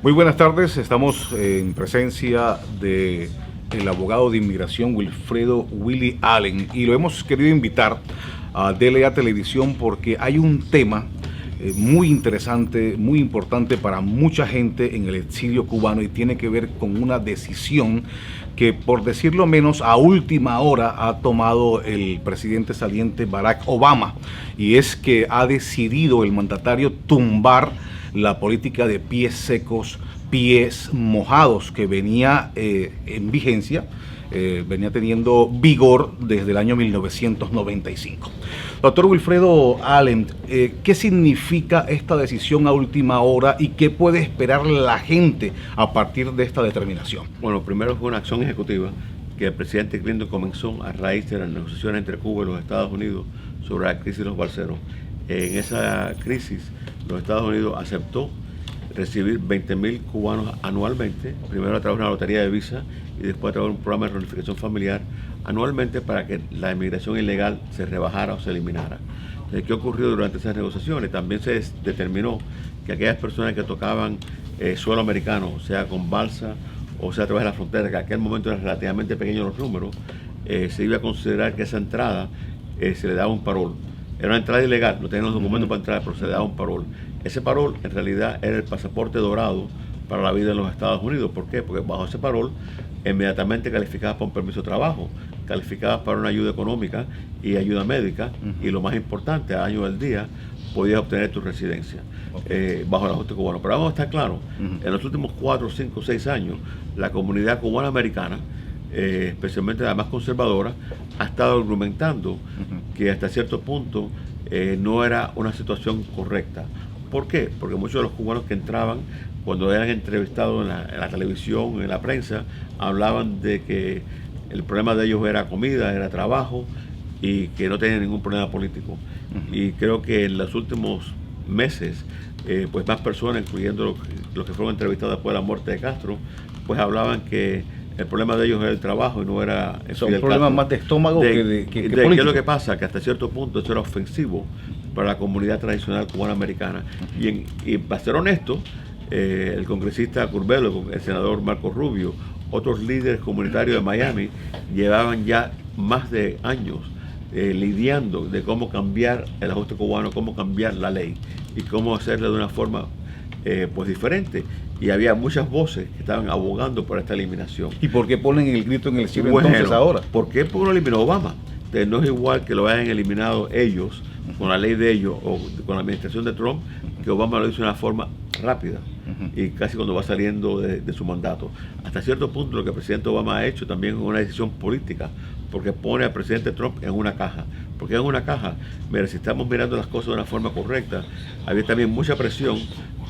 Muy buenas tardes, estamos en presencia de el abogado de inmigración Wilfredo Willie Allen y lo hemos querido invitar a DLA Televisión porque hay un tema muy interesante, muy importante para mucha gente en el exilio cubano y tiene que ver con una decisión que, por decirlo menos, a última hora ha tomado el presidente saliente Barack Obama, y es que ha decidido el mandatario tumbar la política de pies secos, pies mojados que venía en vigencia, venía teniendo vigor desde el año 1995. Doctor Wilfredo Allen, ¿qué significa esta decisión a última hora y qué puede esperar la gente a partir de esta determinación? Bueno, primero fue una acción ejecutiva que el presidente Clinton comenzó a raíz de las negociaciones entre Cuba y los Estados Unidos sobre la crisis de los balseros. En esa crisis, los Estados Unidos aceptó recibir 20.000 cubanos anualmente, primero a través de una lotería de visa y después a través de un programa de reunificación familiar anualmente, para que la inmigración ilegal se rebajara o se eliminara. Entonces, ¿qué ocurrió durante esas negociaciones? También se determinó que aquellas personas que tocaban suelo americano, sea con balsa o sea a través de la frontera, que en aquel momento eran relativamente pequeños los números, se iba a considerar que esa entrada se le daba un parol. Era una entrada ilegal, no tenían los documentos para entrar, pero se le daba un parol. Ese parol en realidad era el pasaporte dorado para la vida en los Estados Unidos. ¿Por qué? Porque bajo ese parol inmediatamente calificabas para un permiso de trabajo, calificabas para una ayuda económica y ayuda médica, y lo más importante, a año del día, podías obtener tu residencia bajo el ajuste cubano. Pero vamos a estar claros, en los últimos 4, 5, 6 años, la comunidad cubana-americana, especialmente la más conservadora, ha estado argumentando que hasta cierto punto no era una situación correcta. ¿Por qué? Porque muchos de los cubanos que entraban, cuando eran entrevistados en la televisión, en la prensa, hablaban de que el problema de ellos era comida, era trabajo, y que no tenían ningún problema político. Y creo que en los últimos meses, pues más personas, incluyendo los que fueron entrevistados después de la muerte de Castro, pues hablaban que el problema de ellos era el trabajo y no era... Son problemas más de estómago que político. ¿Qué es lo que pasa? Que hasta cierto punto eso era ofensivo para la comunidad tradicional cubana-americana. Y para ser honesto, el congresista Curbelo, el senador Marco Rubio, otros líderes comunitarios de Miami llevaban ya más de años lidiando de cómo cambiar el ajuste cubano, cómo cambiar la ley y cómo hacerlo de una forma pues diferente. Y había muchas voces que estaban abogando por esta eliminación. ¿Y por qué ponen el grito en el cielo entonces ahora? ¿Por qué lo eliminó Obama? Entonces, no es igual que lo hayan eliminado ellos, con la ley de ellos, o con la administración de Trump, que Obama lo hizo de una forma rápida y casi cuando va saliendo de su mandato. Hasta cierto punto lo que el presidente Obama ha hecho también es una decisión política, porque pone al presidente Trump en una caja. Porque en una caja, mira, si estamos mirando las cosas de una forma correcta, había también mucha presión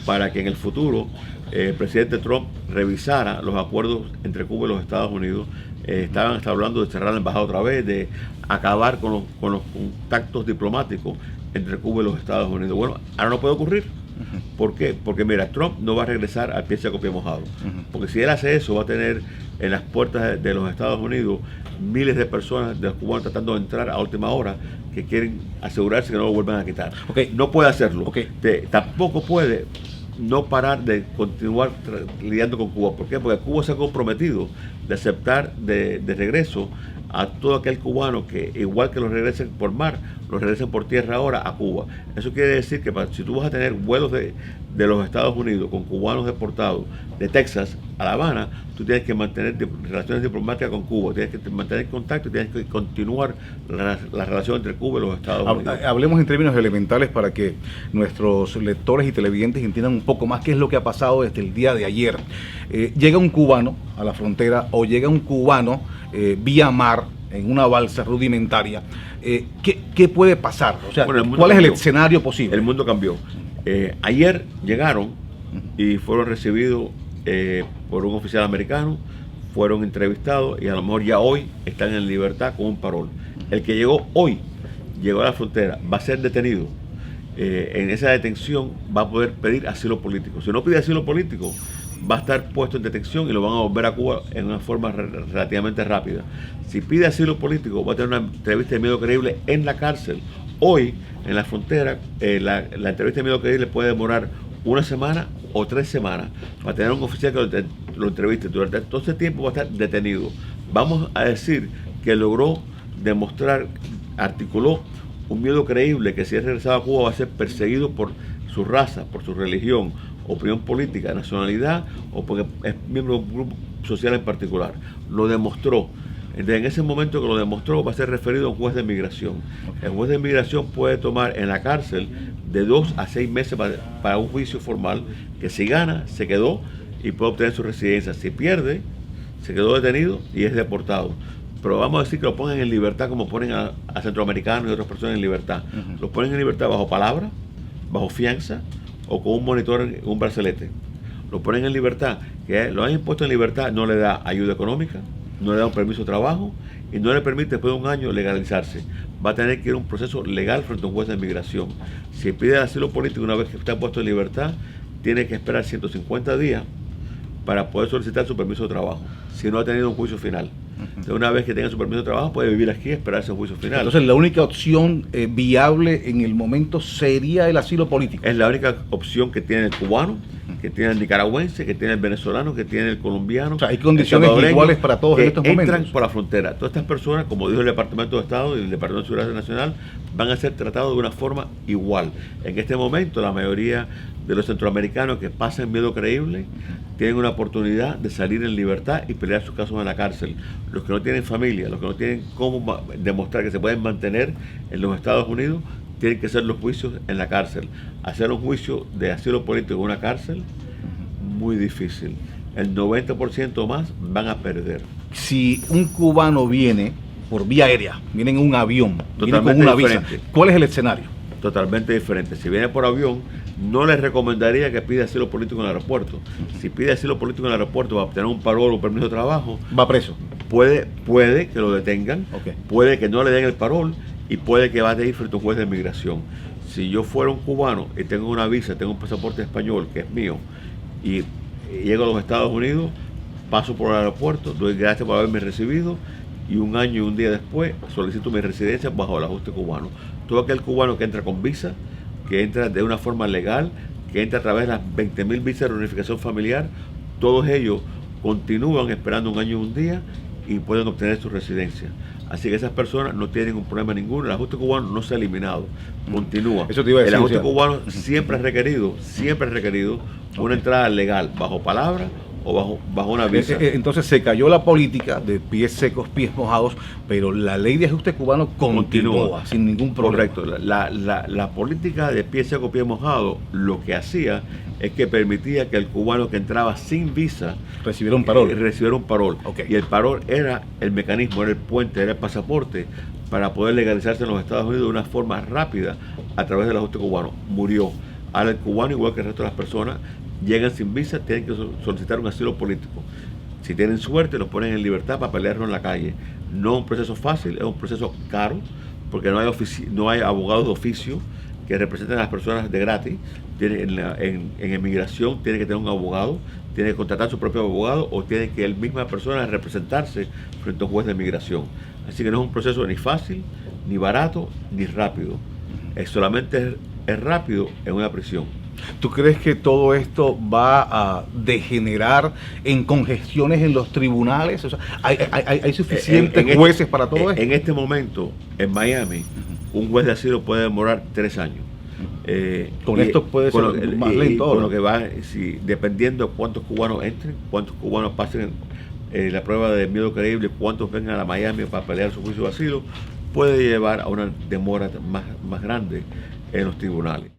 para que en el futuro el presidente Trump revisara los acuerdos entre Cuba y los Estados Unidos. Estaban hasta hablando de cerrar la embajada otra vez, de acabar con los contactos diplomáticos entre Cuba y los Estados Unidos. Bueno, ahora no puede ocurrir. ¿Por qué? Porque mira, Trump no va a regresar al pie seco, pie mojado. Porque si él hace eso, va a tener en las puertas de los Estados Unidos miles de personas, de los cubanos, tratando de entrar a última hora, que quieren asegurarse que no lo vuelvan a quitar. No puede hacerlo. Tampoco puede no parar de continuar lidiando con Cuba. ¿Por qué? Porque Cuba se ha comprometido de aceptar de regreso a todo aquel cubano que, igual que los regresen por mar, los regresen por tierra ahora a Cuba. Eso quiere decir que si tú vas a tener vuelos de los Estados Unidos con cubanos deportados de Texas a La Habana, tú tienes que mantener relaciones diplomáticas con Cuba, tienes que mantener contacto, tienes que continuar la relación entre Cuba y los Estados Unidos. Hablemos en términos elementales para que nuestros lectores y televidentes entiendan un poco más qué es lo que ha pasado desde el día de ayer. Llega un cubano a la frontera o llega un cubano vía mar en una balsa rudimentaria. ¿Qué puede pasar? O sea, bueno, ¿cuál es el escenario posible? El mundo cambió. Ayer llegaron y fueron recibidos por un oficial americano, fueron entrevistados y a lo mejor ya hoy están en libertad con un parol. El que llegó hoy, llegó a la frontera, va a ser detenido. En esa detención va a poder pedir asilo político. Si no pide asilo político, va a estar puesto en detención y lo van a volver a Cuba en una forma relativamente rápida. Si pide asilo político, va a tener una entrevista de miedo creíble en la cárcel. Hoy, en la frontera, la entrevista de miedo creíble puede demorar una semana o 3 semanas para tener un oficial que lo entreviste. Durante todo ese tiempo va a estar detenido. Vamos a decir que logró demostrar, articuló un miedo creíble que si es regresado a Cuba va a ser perseguido por su raza, por su religión, opinión política, nacionalidad o porque es miembro de un grupo social en particular. Lo demostró. Entonces, en ese momento que lo demostró va a ser referido a un juez de migración. El juez de migración puede tomar en la cárcel de 2 a 6 meses para un juicio formal, que si gana, se quedó y puede obtener su residencia. Si pierde, se quedó detenido y es deportado. Pero vamos a decir que lo ponen en libertad como ponen a centroamericanos y otras personas en libertad. Los ponen en libertad bajo palabra, bajo fianza o con un monitor, un bracelete. Lo ponen en libertad, que lo han impuesto en libertad, no le da ayuda económica, no le da un permiso de trabajo y no le permite después de un año legalizarse. Va a tener que ir a un proceso legal frente a un juez de migración. Si pide asilo político una vez que está puesto en libertad, tiene que esperar 150 días para poder solicitar su permiso de trabajo, si no ha tenido un juicio final. Entonces, una vez que tenga su permiso de trabajo, puede vivir aquí y esperar ese juicio final. Entonces, la única opción viable en el momento sería el asilo político. Es la única opción que tiene el cubano, que tiene el nicaragüense, que tiene el venezolano, que tiene el colombiano. O sea, hay condiciones iguales para todos en estos momentos. Entran por la frontera. Todas estas personas, como dijo el Departamento de Estado y el Departamento de Seguridad Nacional, van a ser tratados de una forma igual. En este momento, la mayoría de los centroamericanos que pasan miedo creíble tienen una oportunidad de salir en libertad y pelear sus casos en la cárcel. Los que no tienen familia, los que no tienen cómo demostrar que se pueden mantener en los Estados Unidos, tienen que hacer los juicios en la cárcel. Hacer un juicio de asilo político en una cárcel, muy difícil. El 90% más van a perder. Si un cubano viene por vía aérea, viene en un avión, viene con Totalmente una visa, diferente. ¿cuál es el escenario? Totalmente diferente. Si viene por avión, no les recomendaría que pida asilo político en el aeropuerto. Si pide asilo político en el aeropuerto va a obtener un parol o un permiso de trabajo. Va preso. Puede que lo detengan, Okay. puede que no le den el parol y puede que vaya a ir frente a un juez de migración. Si yo fuera un cubano y tengo una visa, tengo un pasaporte español que es mío y llego a los Estados Unidos, paso por el aeropuerto, doy gracias por haberme recibido y un año y un día después solicito mi residencia bajo el ajuste cubano. Todo aquel cubano que entra con visa, que entra de una forma legal, que entra a través de las 20.000 visas de reunificación familiar, todos ellos continúan esperando un año y un día y pueden obtener su residencia. Así que esas personas no tienen un problema ninguno. El ajuste cubano no se ha eliminado, continúa. Eso te iba a decir, el ajuste o sea, cubano siempre ha requerido una entrada legal, bajo palabra o bajo una visa. Entonces se cayó la política de pies secos, pies mojados, pero la ley de ajuste cubano continúa sin ningún problema. Correcto. La política de pie seco, pie mojado, lo que hacía es que permitía que el cubano que entraba sin visa Recibiera un parol. recibiera un parol. Okay. Y el parol era el mecanismo, era el puente, era el pasaporte para poder legalizarse en los Estados Unidos de una forma rápida a través del ajuste cubano. Murió. Ahora el cubano, igual que el resto de las personas, llegan sin visa, tienen que solicitar un asilo político. Si tienen suerte, los ponen en libertad para pelearlo en la calle. No es un proceso fácil, es un proceso caro, porque no hay abogados de oficio que representen a las personas de gratis. En emigración tiene que tener un abogado, tiene que contratar su propio abogado o tiene que él misma persona representarse frente a un juez de migración. Así que no es un proceso ni fácil, ni barato, ni rápido. Solamente es rápido en una prisión. ¿Tú crees que todo esto va a degenerar en congestiones en los tribunales? O sea, ¿hay suficientes jueces para todo esto? En este momento, en Miami, un juez de asilo puede demorar 3 años. Con esto puede ser más lento. Con lo que va, dependiendo de cuántos cubanos entren, cuántos cubanos pasen la prueba de miedo creíble, cuántos vengan a Miami para pelear su juicio de asilo, puede llevar a una demora más grande en los tribunales.